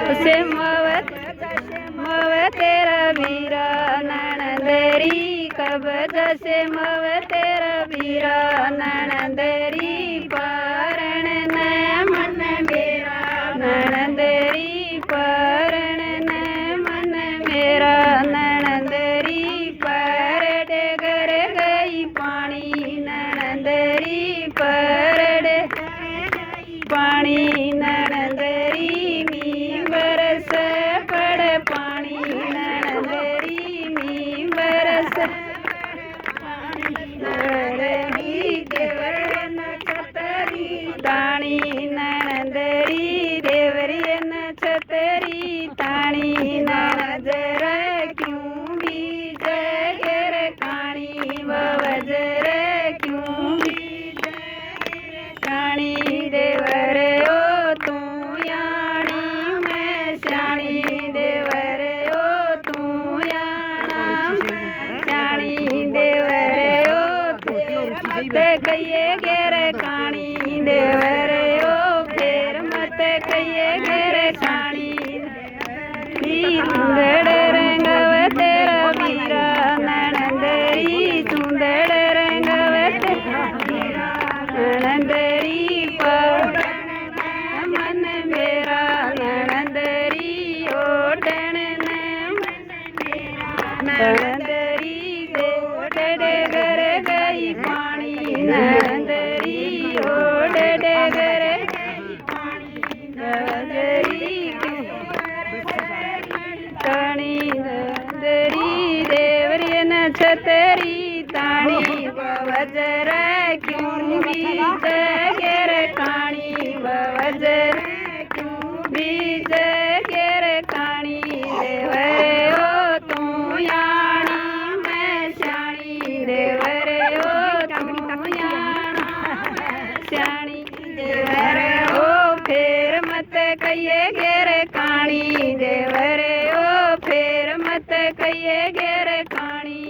जसे मव तेरा वीरा नणंदरी कब जसे मव तेरा वीरा नणंदरी पारण न मन मेरा नणंदरी पारण न मन मेरा नणंदरी पर डगर गई पानी नणंदरी पर पानी नणंदरी मी बरस पड़ पानी नणंदरी मी बरस नणंदरी देवर नक्षत्री ताणी नणंदरी देवरी नक्षत्री ताणी नजर क्यों बीज घेर काणी वजर क्यों बीज काणी देवर ओ तू याणी मैं श्याणी देवर ओ तू याणा श्याणी देवर ओ मत कहिए घेर काणी देवर ओ फेर मत कहिए घेर काणी सुंदर रंगव तेरा वीरा नणंदरी सुंदर रंगव तेरा वीरा नणंदरी मन मेरा नणंदरी ओढ़न नणंदरी ओढ़ डगर गई पानी नणंदरी ओढ़ डगर नणंदरी ताणी नणंदरी देवरी नक्षत्री ताणी वजर क्यों बीज घेर काणी वजर क्यों बीज घेर काणी देवर ओ तू याणी मैं श्याणी देवर ओ तू याणा श्याणी देवर ओ फेर मत कहिए घेर काणी देवर ओ फेर मत कहिए घेर काणी।